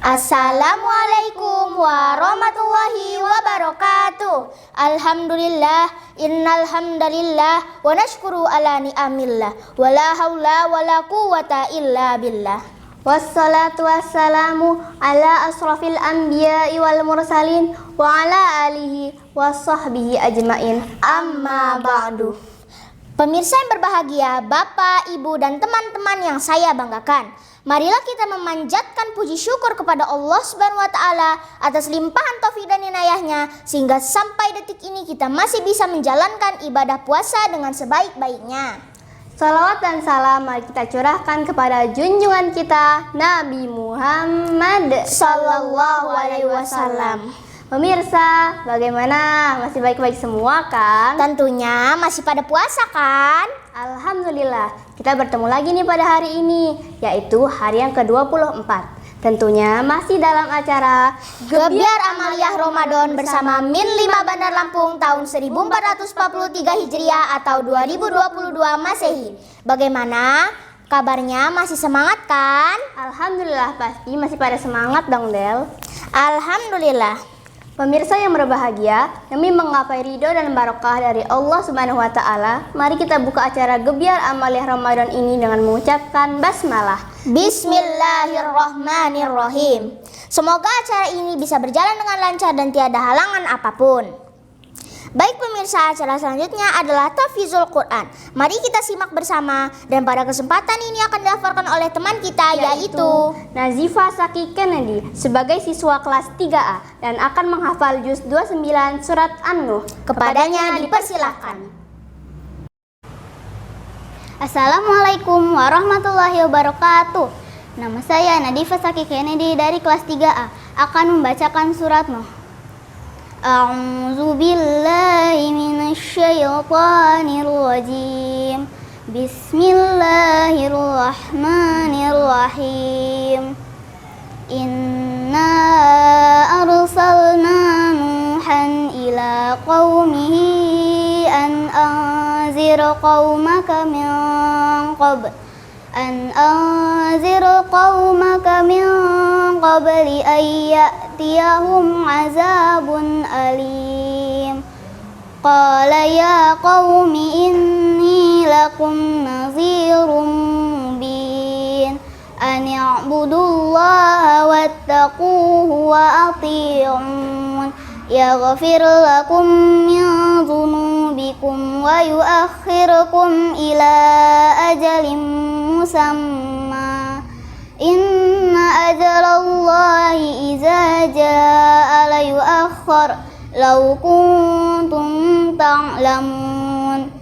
Assalamualaikum warahmatullahi wabarakatuh. Alhamdulillah, innal hamdalillah wa nashkuru ala ni'amillah wa la haula wa la quwwata illa billah. Wassalatu wassalamu ala asrafil anbiya'i wal mursalin wa ala alihi wa sahbihi ajmain. Amma ba'du. Pemirsa yang berbahagia, Bapak, Ibu, dan teman-teman yang saya banggakan, marilah kita memanjatkan puji syukur kepada Allah Subhanahu wa Ta'ala atas limpahan taufik dan inayahnya, sehingga sampai detik ini kita masih bisa menjalankan ibadah puasa dengan sebaik-baiknya. Salawat dan salam mari kita curahkan kepada junjungan kita Nabi Muhammad Sallallahu alaihi wasallam. Pemirsa, bagaimana? Masih baik-baik semua kan? Tentunya masih pada puasa kan? Alhamdulillah, kita bertemu lagi nih pada hari ini, yaitu hari yang ke-24. Tentunya masih dalam acara Gebyar Amaliyah Ramadan bersama Min 5 Bandar Lampung tahun 1443 Hijriah atau 2022 Masehi. Bagaimana? Kabarnya masih semangat kan? Alhamdulillah, pasti masih pada semangat dong, Del. Alhamdulillah. Pemirsa yang berbahagia, demi menggapai ridho dan barokah dari Allah Subhanahu wa Ta'ala, mari kita buka acara Gebyar Amaliyah Ramadan ini dengan mengucapkan basmalah. Bismillahirrahmanirrahim. Semoga acara ini bisa berjalan dengan lancar dan tiada halangan apapun. Baik pemirsa, acara selanjutnya adalah Tahfizul Quran. Mari kita simak bersama, dan pada kesempatan ini akan dihafalkan oleh teman kita yaitu Nazifa Saki Kennedy sebagai siswa kelas 3A dan akan menghafal juz 29 surat An-Nuh. Kepadanya dipersilakan. Assalamualaikum warahmatullahi wabarakatuh. Nama saya Nazifa Saki Kennedy dari kelas 3A akan membacakan surat Nuh. A'udzu billahi minasyaitonir rajim. Bismillahirrahmanirrahim. Inna arsalna Nuhan ila qaumihi an anzir qaumaka min qabli an ya'tiyahum azabun alim. Qala ya qaumi inni lakum nadhirum mubin an i'budullaha wattaquhu wa ati'un yaghfir lakum min dhunubikum wa yu'akhirkum ila ajalin musamma. Inna ajalallahi iza jaa la yu'akhkhar law kuntum ta'lamun.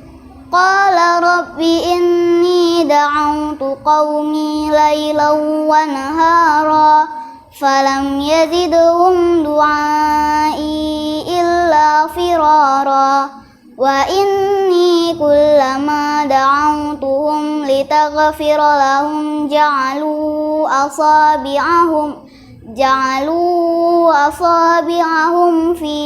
Qala rabbi inni da'awtu qaumi laylan wa nahara falam yazidhum du'ai illa firara. Wa inni kullama da'awtuhum litaghfira lahum ja'alu asabi'ahum fi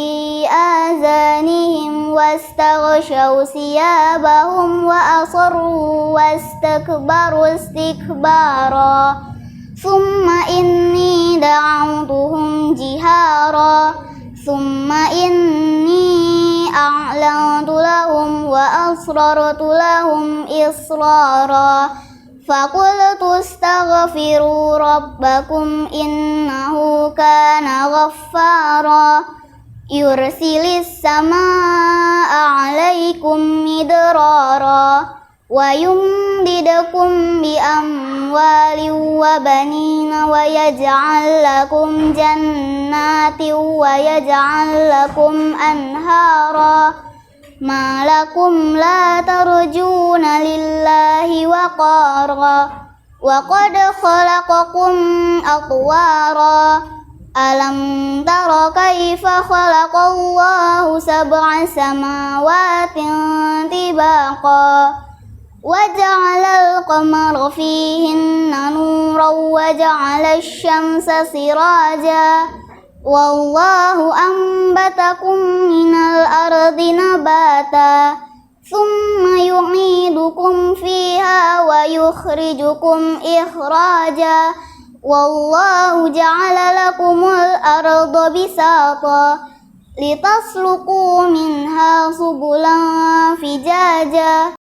azanihim wastaghshaw siyabahum wa asarru wastakbaru istikbara. Thumma inni da'awtuhum jihara thumma inni a'lantu lahum wa asrartu lahum israra. Faqultu astaghfiru rabbakum innahu kana ghaffara yursilis samaa'a 'alaikum midrara wa yumdidukum bi amwalin wa banina wa yaj'al lakum jannatin wa yaj'al lakum anhara. Ma lakum la tarjuna lillahi waqara wa qad khalaqakum atwara. Alam tara kaifa khalaqallahu sab'a samawatin tibaqa wa ja'alal qamara fihinna nuran wa ja'alash syamsa siraja. Wallahu ambatakum minal ardi nabata thumma yu'idukum fiha wa yukhrijukum ikhraja Wallahu ja'ala lakumul arda bisata litasluku minha subulan fijaja.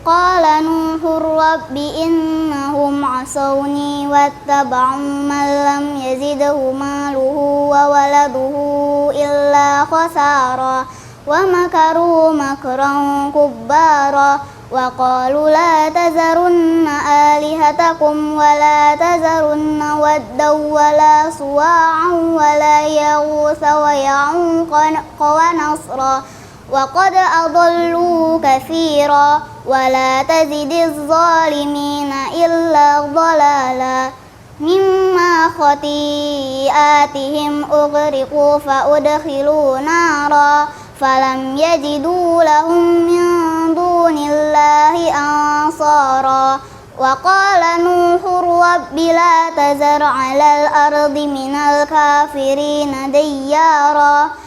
Qala Nuhur rabbi innahum asawni wattaba'u man lam yazidhu maluhu wa waladuhu illa khasara wa makaru makran kubbara wa qalu la tazarunna alihatakum wa la tazarunna waddaw wa la suwa'an wa la yaghutha wa ya'uqa wa nasra wa qad adallu katsira wa la tazidiz zalimina illa dhalala mimma khati'atihim ughriqu fa udkhilu nara falam yajidu lahum min dunillahi ansara wa qala Nuhur rabbi la tazar 'alal ardi minal kafirina dayyara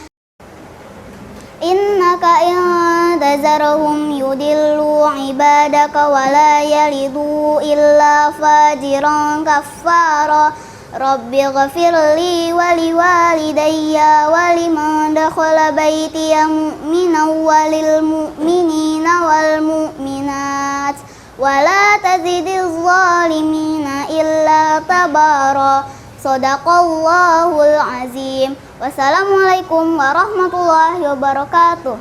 innaka in tazarhum yudillu ibadaka wa la yalidu illa fajiran kaffara rabbi ghafirli wa liwalidayya wa liman dakhala baytiya mu'minan wa lil mu'minina wal mu'minat wa la tazidiz zalimina illa tabara. Shadaqallahul azim. Wassalamualaikum warahmatullahi wabarakatuh.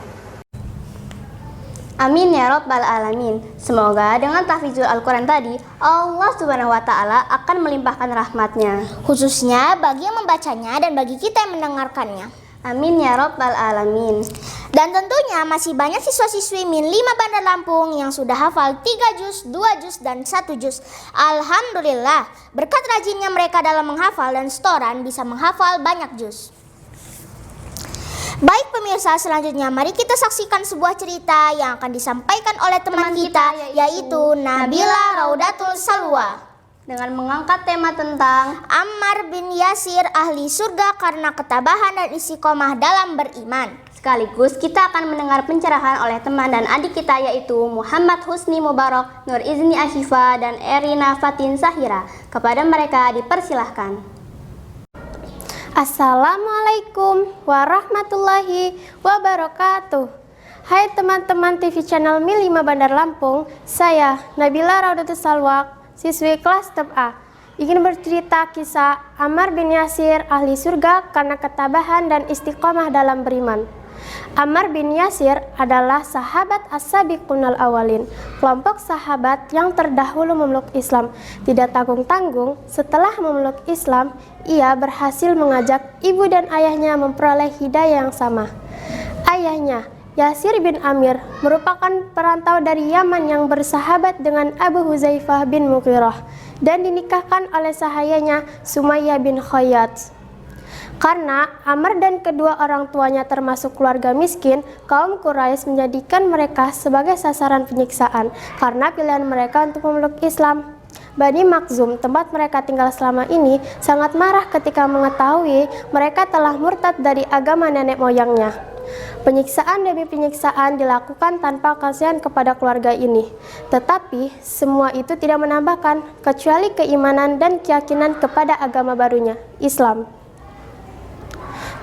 Amin ya rabbal alamin. Semoga dengan tahfizul Al-Quran tadi Allah subhanahu wa ta'ala akan melimpahkan rahmatnya, khususnya bagi yang membacanya dan bagi kita yang mendengarkannya. amin ya rabbal alamin. Dan tentunya masih banyak siswa-siswi Min 5 Bandar Lampung yang sudah hafal 3 juz, 2 juz, dan 1 juz. Alhamdulillah, berkat rajinnya mereka dalam menghafal dan setoran bisa menghafal banyak juz. Baik pemirsa, selanjutnya mari kita saksikan sebuah cerita yang akan disampaikan oleh teman kita, yaitu Nabila Raudatul Salwa, dengan mengangkat tema tentang Ammar bin Yasir ahli surga karena ketabahan dan istiqomah dalam beriman. Sekaligus kita akan mendengar pencerahan oleh teman dan adik kita, yaitu Muhammad Husni Mubarak, Nur Izni Ashifa, dan Erina Fatin Sahira. Kepada mereka dipersilahkan. Assalamualaikum warahmatullahi wabarakatuh. Hai teman-teman TV channel Min 5 Bandar Lampung, saya Nabila Raudatul Salwa, siswi kelas TEP A, ingin bercerita kisah Ammar bin Yasir ahli surga karena ketabahan dan istiqomah dalam beriman. Ammar bin Yasir adalah sahabat as-sabiqunal awalin, kelompok sahabat yang terdahulu memeluk Islam. Tidak tanggung-tanggung, setelah memeluk Islam, ia berhasil mengajak ibu dan ayahnya memperoleh hidayah yang sama. Ayahnya, Yasir bin Amir, merupakan perantau dari Yaman yang bersahabat dengan Abu Huzaifah bin Mughirah dan dinikahkan oleh sahayanya Sumayyah bin Khayyat. Karena Ammar dan kedua orang tuanya termasuk keluarga miskin, kaum Quraisy menjadikan mereka sebagai sasaran penyiksaan karena pilihan mereka untuk memeluk Islam. Bani Makhzum, tempat mereka tinggal selama ini, sangat marah ketika mengetahui mereka telah murtad dari agama nenek moyangnya. Penyiksaan demi penyiksaan dilakukan tanpa kasihan kepada keluarga ini. Tetapi semua itu tidak menambahkan kecuali keimanan dan keyakinan kepada agama barunya, Islam.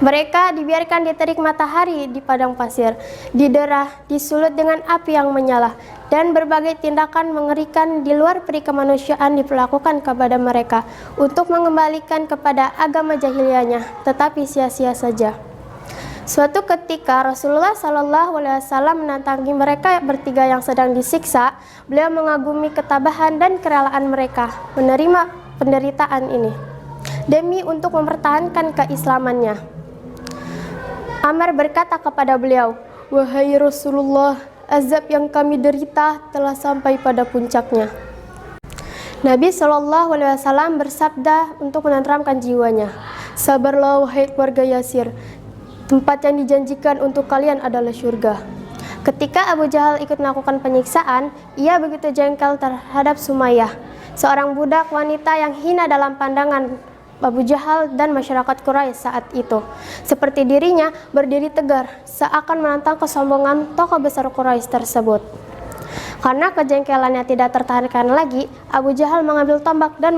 Mereka dibiarkan diterik matahari di padang pasir, diderah, disulut dengan api yang menyala, dan berbagai tindakan mengerikan di luar peri kemanusiaan diperlakukan kepada mereka untuk mengembalikan kepada agama jahiliyahnya, tetapi sia-sia saja. Suatu ketika Rasulullah SAW mendatangi mereka bertiga yang sedang disiksa. Beliau mengagumi ketabahan dan kerelaan mereka menerima penderitaan ini demi untuk mempertahankan keislamannya. Ammar berkata kepada beliau, "Wahai Rasulullah, azab yang kami derita telah sampai pada puncaknya." Nabi SAW bersabda untuk menenteramkan jiwanya, "Sabarlah wahai keluarga Yasir, tempat yang dijanjikan untuk kalian adalah surga." Ketika Abu Jahal ikut melakukan penyiksaan, ia begitu jengkel terhadap Sumayyah, seorang budak wanita yang hina dalam pandangan Abu Jahal dan masyarakat Quraisy saat itu. Seperti dirinya berdiri tegar, seakan menantang kesombongan tokoh besar Quraisy tersebut. Karena kejengkelannya tidak tertahankan lagi, Abu Jahal mengambil tombak dan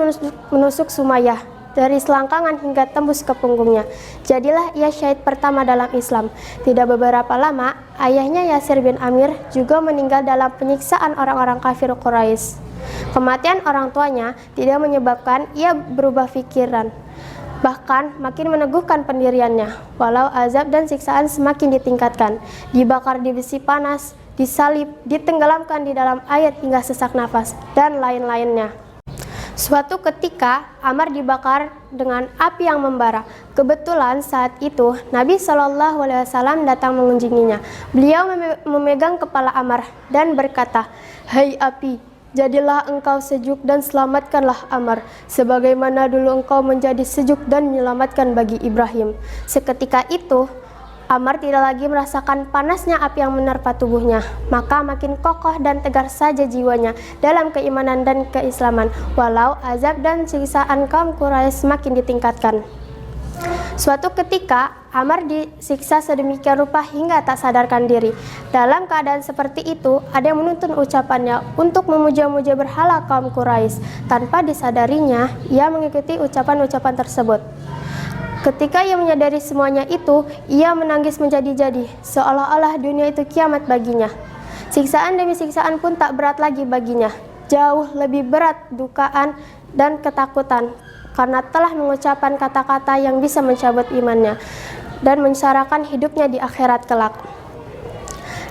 menusuk Sumayyah dari selangkangan hingga tembus ke punggungnya. Jadilah ia syahid pertama dalam Islam. Tidak beberapa lama, ayahnya Yasir bin Amir juga meninggal dalam penyiksaan orang-orang kafir Quraisy. Kematian orang tuanya tidak menyebabkan ia berubah pikiran, bahkan makin meneguhkan pendiriannya. Walau azab dan siksaan semakin ditingkatkan, dibakar di besi panas, disalib, ditenggelamkan di dalam air hingga sesak nafas, dan lain-lainnya. Suatu ketika, Ammar dibakar dengan api yang membara. Kebetulan saat itu, Nabi SAW datang mengunjunginya. Beliau memegang kepala Ammar dan berkata, "Hai api, jadilah engkau sejuk dan selamatkanlah Ammar, sebagaimana dulu engkau menjadi sejuk dan menyelamatkan bagi Ibrahim." Seketika itu, Ammar tidak lagi merasakan panasnya api yang menerpa tubuhnya, maka makin kokoh dan tegar saja jiwanya dalam keimanan dan keislaman, walau azab dan siksaan kaum Quraisy semakin ditingkatkan. Suatu ketika, Ammar disiksa sedemikian rupa hingga tak sadarkan diri. Dalam keadaan seperti itu, ada yang menuntun ucapannya untuk memuja-muja berhala kaum Quraisy. Tanpa disadarinya, ia mengikuti ucapan-ucapan tersebut. Ketika ia menyadari semuanya itu, ia menangis menjadi-jadi, seolah-olah dunia itu kiamat baginya. Siksaan demi siksaan pun tak berat lagi baginya. Jauh lebih berat dukaan dan ketakutan, karena telah mengucapkan kata-kata yang bisa mencabut imannya dan mensyaratkan hidupnya di akhirat kelak.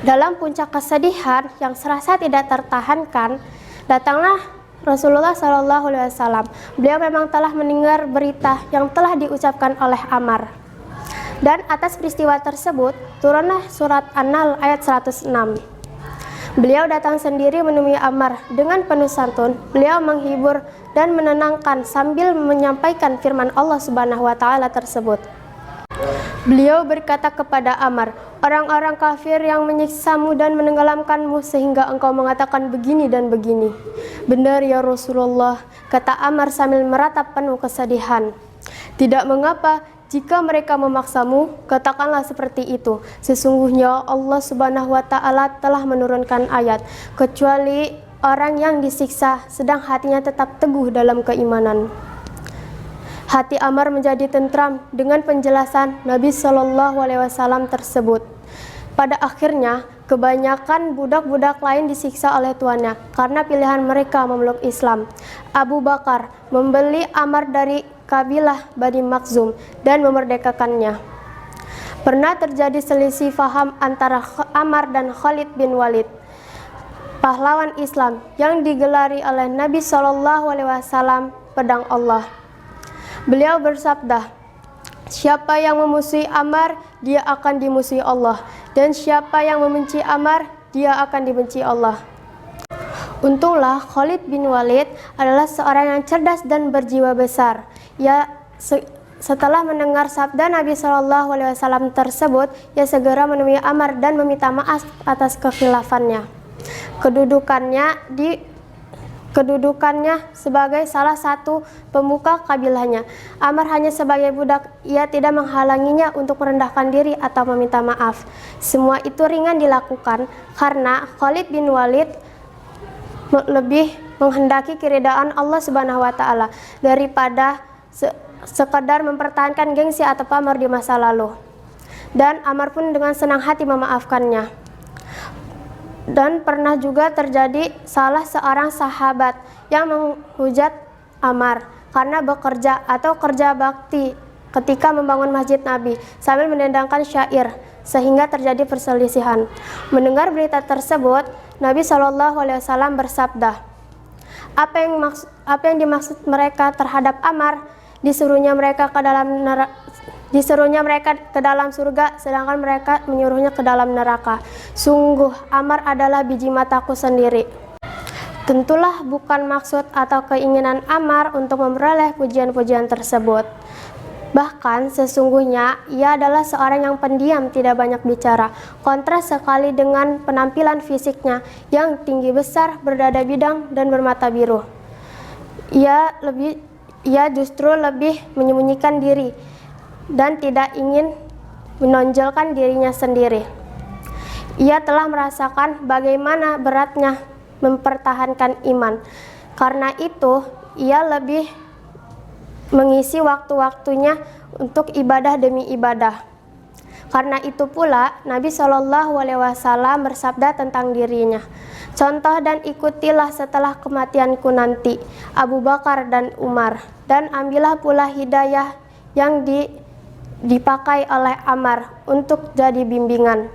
Dalam puncak kesedihan yang serasa tidak tertahankan, datanglah Rasulullah SAW. Beliau memang telah mendengar berita yang telah diucapkan oleh Ammar. Dan atas peristiwa tersebut, turunlah surat An-Nahl ayat 106. Beliau datang sendiri menemui Ammar dengan penuh santun. Beliau menghibur dan menenangkan sambil menyampaikan firman Allah Subhanahu wa taala tersebut. Beliau berkata kepada Ammar, "Orang-orang kafir yang menyiksamu dan menenggelamkanmu sehingga engkau mengatakan begini dan begini." "Benar ya Rasulullah," kata Ammar sambil meratap penuh kesedihan. "Tidak mengapa jika mereka memaksamu, katakanlah seperti itu. Sesungguhnya Allah Subhanahu wa taala telah menurunkan ayat, kecuali orang yang disiksa sedang hatinya tetap teguh dalam keimanan." Hati Ammar menjadi tentram dengan penjelasan Nabi SAW tersebut. Pada akhirnya, kebanyakan budak-budak lain disiksa oleh tuannya karena pilihan mereka memeluk Islam. Abu Bakar membeli Ammar dari kabilah Bani Makhzum dan memerdekakannya. Pernah terjadi selisih faham antara Ammar dan Khalid bin Walid, pahlawan Islam yang digelari oleh Nabi SAW pedang Allah. Beliau bersabda, "Siapa yang memusuhi Ammar, dia akan dimusuhi Allah, dan siapa yang membenci Ammar, dia akan dibenci Allah." Untunglah Khalid bin Walid adalah seorang yang cerdas dan berjiwa besar. Setelah mendengar sabda Nabi SAW tersebut, ia segera menemui Ammar dan meminta maaf atas kekhilafannya. Kedudukannya sebagai salah satu pemuka kabilahnya. Ammar hanya sebagai budak, ia tidak menghalanginya untuk merendahkan diri atau meminta maaf. Semua itu ringan dilakukan karena Khalid bin Walid lebih menghendaki keridaan Allah Subhanahu wa taala daripada sekedar mempertahankan gengsi atau pamor di masa lalu. Dan Ammar pun dengan senang hati memaafkannya. Dan pernah juga terjadi salah seorang sahabat yang menghujat Ammar karena bekerja atau kerja bakti ketika membangun masjid Nabi sambil mendendangkan syair, sehingga terjadi perselisihan. Mendengar berita tersebut, Nabi SAW bersabda, apa yang dimaksud mereka terhadap Ammar? Disuruhnya mereka ke dalam surga, sedangkan mereka menyuruhnya ke dalam neraka. Sungguh Ammar adalah biji mataku sendiri. Tentulah bukan maksud atau keinginan Ammar untuk memperoleh pujian-pujian tersebut. Bahkan sesungguhnya ia adalah seorang yang pendiam, tidak banyak bicara. Kontras sekali dengan penampilan fisiknya yang tinggi besar, berdada bidang, dan bermata biru. Ia justru lebih menyembunyikan diri dan tidak ingin menonjolkan dirinya sendiri. Ia telah merasakan bagaimana beratnya mempertahankan iman. Karena itu, ia lebih mengisi waktu-waktunya untuk ibadah demi ibadah. Karena itu pula Nabi SAW bersabda tentang dirinya, "Contoh dan ikutilah setelah kematianku nanti Abu Bakar dan Umar, dan ambillah pula hidayah yang dipakai oleh Ammar untuk jadi bimbingan."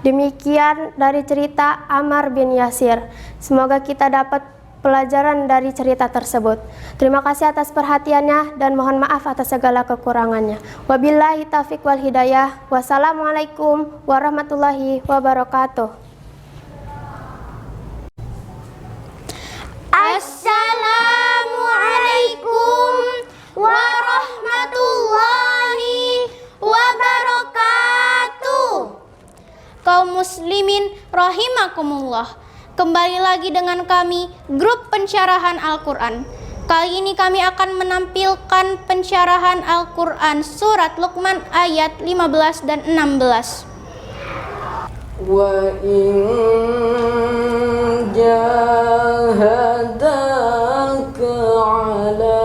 Demikian dari cerita Ammar bin Yasir. Semoga kita dapat pelajaran dari cerita tersebut. Terima kasih atas perhatiannya dan mohon maaf atas segala kekurangannya. Wabillahi taufiq wal hidayah. Wassalamualaikum warahmatullahi wabarakatuh. Assalamualaikum warahmatullahi wabarakatuh. Kaum muslimin rahimakumullah. Kembali lagi dengan kami, grup pencerahan Al-Quran. Kali ini kami akan menampilkan pencerahan Al-Quran surat Luqman ayat 15 dan 16. Wa in jahadaka ala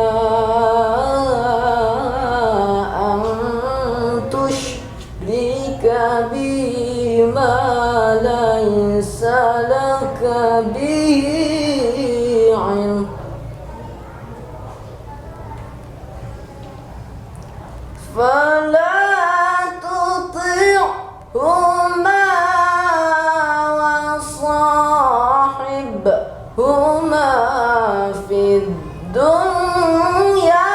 an tushrika bima laysa laka bihi ilm fala tuti'huma wa sahibhuma fid dunya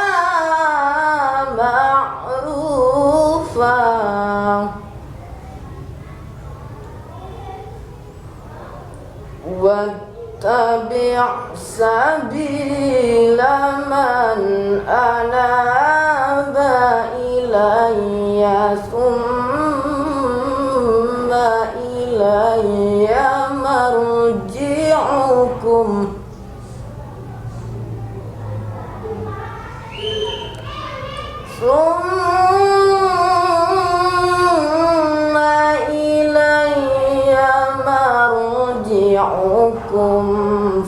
ma'rufa wattabi' sabila man anaba ilayya thumma ilayya marji'ukum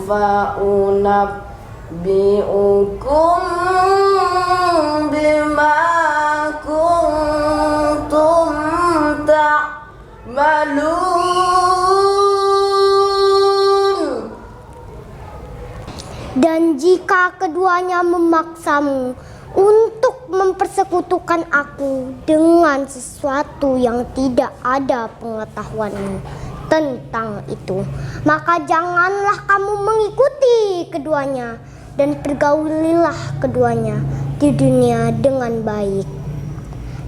fa'unabbi'ukum bima kuntum ta'malun. Dan jika keduanya memaksamu untuk mempersekutukan aku dengan sesuatu yang tidak ada pengetahuanmu tentang itu, maka janganlah kamu mengikuti keduanya dan pergaulilah keduanya di dunia dengan baik.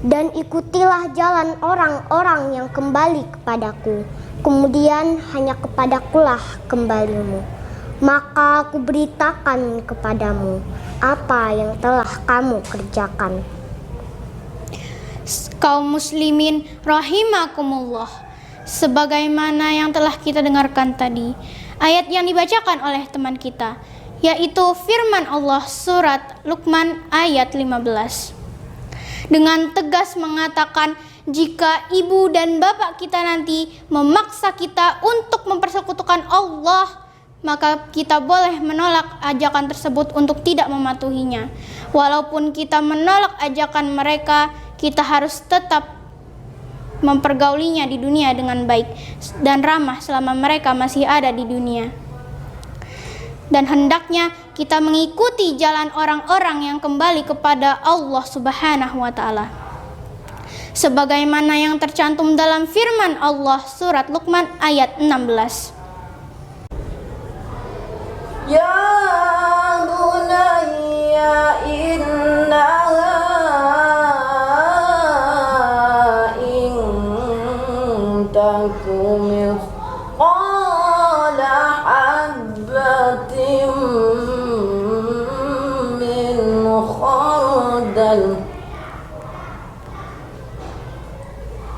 Dan ikutilah jalan orang-orang yang kembali kepadaku, kemudian hanya kepadakulah kembalimu. Maka aku beritakan kepadamu apa yang telah kamu kerjakan. Kaum muslimin rahimakumullah. Sebagaimana yang telah kita dengarkan tadi, ayat yang dibacakan oleh teman kita, yaitu firman Allah surat Luqman ayat 15. Dengan tegas mengatakan, jika ibu dan bapak kita nanti memaksa kita untuk mempersekutukan Allah, maka kita boleh menolak ajakan tersebut untuk tidak mematuhinya. Walaupun kita menolak ajakan mereka, kita harus tetap mempergaulinya di dunia dengan baik dan ramah selama mereka masih ada di dunia. Dan hendaknya kita mengikuti jalan orang-orang yang kembali kepada Allah Subhanahu wa Ta'ala, sebagaimana yang tercantum dalam firman Allah surat Luqman ayat 16. Ya bunayya innaha in takum mithqala habbatin min khardal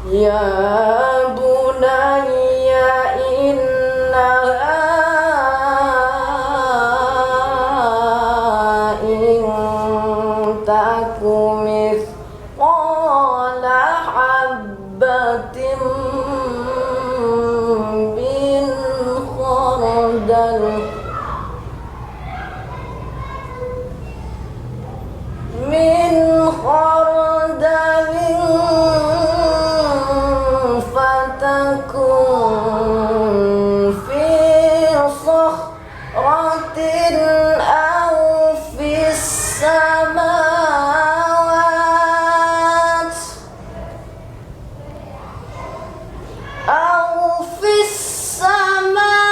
ya bunayya innaha كن في صخرة أو في السماوات أو في السماوات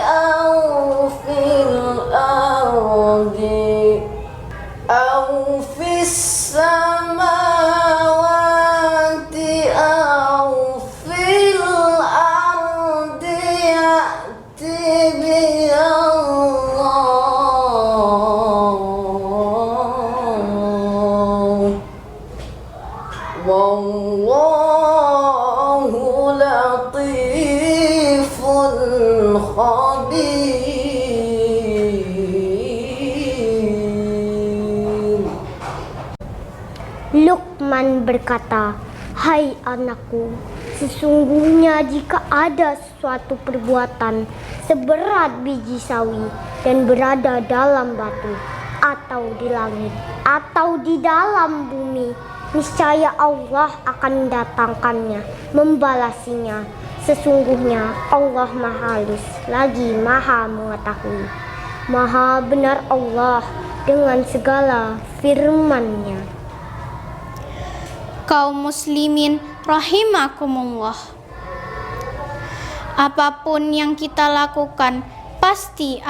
أو في الأرض أو في السماوات أو في الأرض يأتي بها الله والله لطيف خبير. Luqman berkata, "Hai anakku, sesungguhnya jika ada suatu perbuatan seberat biji sawi dan berada dalam batu, atau di langit, atau di dalam bumi, niscaya Allah akan mendatangkannya, membalasinya. Sesungguhnya Allah Maha Halus lagi Maha Mengetahui. Maha benar Allah dengan segala firman-Nya." Kaum muslimin rahimakumullah. Apapun yang kita lakukan pasti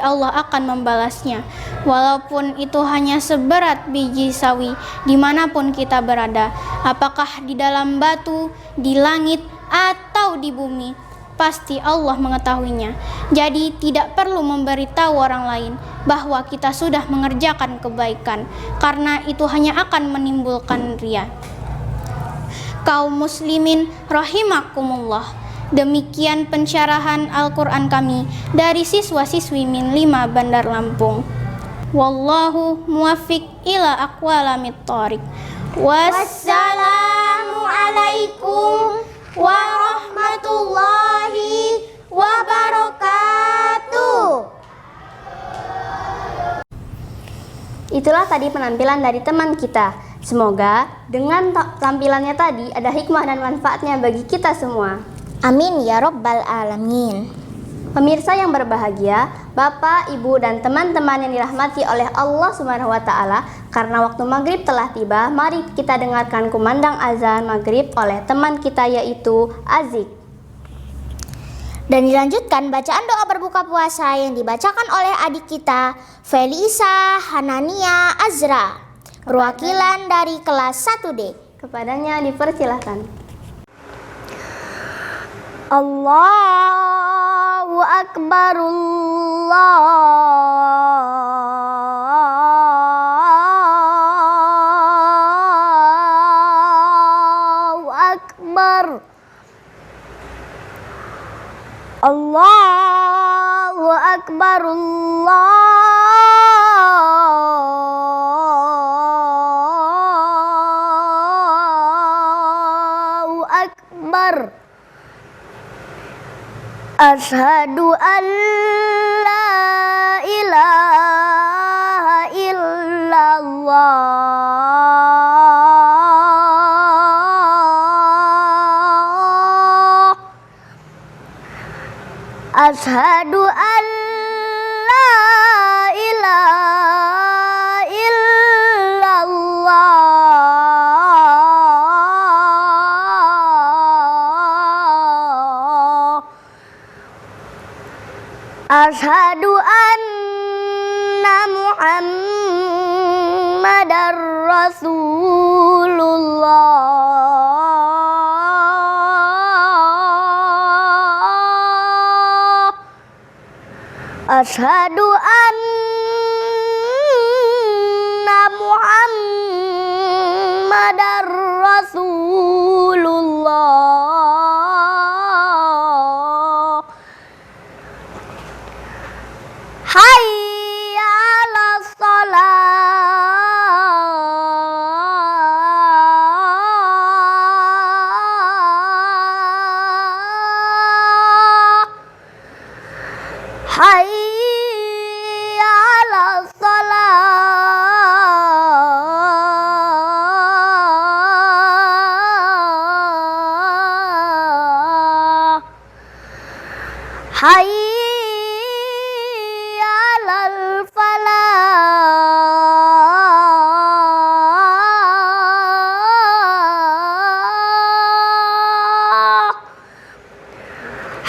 Allah akan membalasnya, walaupun itu hanya seberat biji sawi dimanapun kita berada, apakah di dalam batu, di langit, atau di bumi, pasti Allah mengetahuinya. Jadi tidak perlu memberitahu orang lain bahwa kita sudah mengerjakan kebaikan, karena itu hanya akan menimbulkan riya. Kaum muslimin rahimakumullah, demikian pensyarahan Al-Quran kami dari siswa-siswi Min 5 Bandar Lampung. Wallahu muwaffiq ila aqwalamit thoriq. Wassalamualaikum warahmatullahi wabarakatuh. Itulah tadi penampilan dari teman kita. Semoga dengan tampilannya tadi ada hikmah dan manfaatnya bagi kita semua. Amin ya Rabbal Alamin. Pemirsa yang berbahagia, Bapak, Ibu, dan teman-teman yang dirahmati oleh Allah Subhanahu wa Ta'ala, karena waktu maghrib telah tiba, mari kita dengarkan kumandang azan maghrib oleh teman kita, yaitu Azik. Dan dilanjutkan bacaan doa berbuka puasa yang dibacakan oleh adik kita, Felisa Hanania Azra, perwakilan dari kelas 1D. Kepadanya dipersilahkan. Allahu Akbar, Allahu Akbar, Allahu Akbar, Allahu Akbar. Asyhadu an la ilaha illallah. Asyhadu an la ilaha illallah. Asyhadu anna Muhammadar Rasulullah. Asyhadu anna Muhammadar Rasulullah. Hayya 'alas shalah. Hayya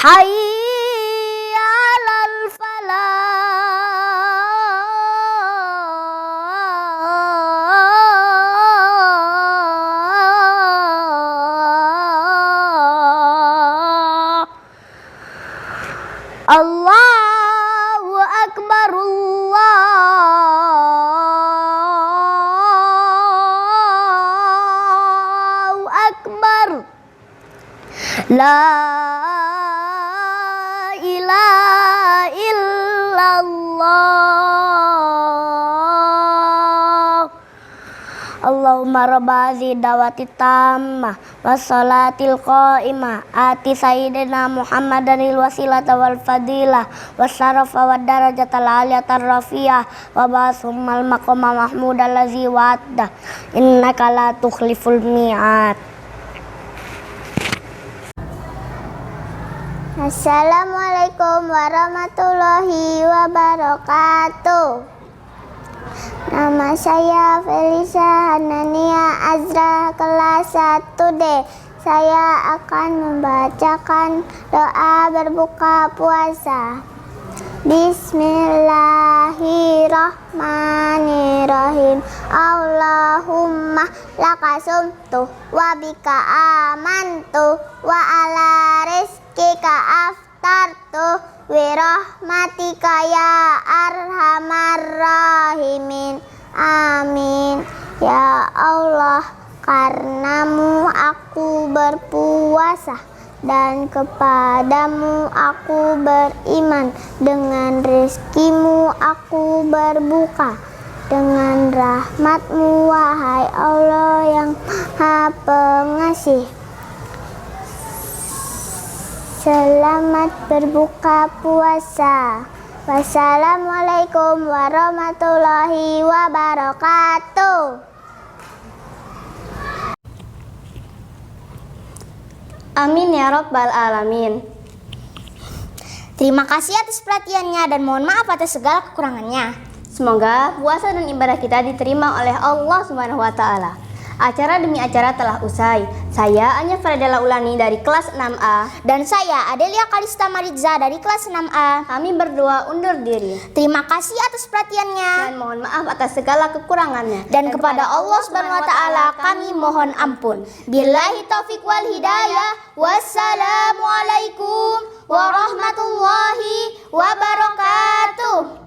hayya 'alal falah. Allahu akbar, Allahu akbar. La ilaha illallah. Allahumma rabba hadhihi da'wati tammah wassalatil qa'imah ati sayyidina Muhammadanil wasilata wal fadilah wasyarafa wad darajatal aliyatar rafiyah wa ba'summal maqama mahmud allazi wa'adda innaka la tukhliful mi'ad. Assalamualaikum warahmatullahi wabarakatuh. Nama saya Felisa Hanania Azra kelas 1D. Saya akan membacakan doa berbuka puasa. Bismillahirrahmanirrahim. Allahumma lakasumtu wa bika amantu wa ala rizkika aftartu wirahmatika ya arhamar rahimin. Amin. Ya Allah, karenamu aku berpuasa dan kepadamu aku beriman. Dengan rezekimu aku berbuka. Dengan rahmatmu wahai Allah yang Maha Pengasih. Selamat berbuka puasa. Wassalamualaikum warahmatullahi wabarakatuh. Amin ya rabbal alamin. Terima kasih atas perhatiannya dan mohon maaf atas segala kekurangannya. Semoga puasa dan ibadah kita diterima oleh Allah Subhanahu wa taala. Acara demi acara telah usai. Saya Anya Faradela Ulani dari kelas 6A. Dan saya Adelia Kalista Maritza dari kelas 6A. Kami berdua undur diri Terima kasih atas perhatiannya. dan mohon maaf atas segala kekurangannya. Dan kepada Allah Subhanahu wa taala kami mohon ampun. Billahi taufik wal hidayah. Wassalamualaikum warahmatullahi wabarakatuh.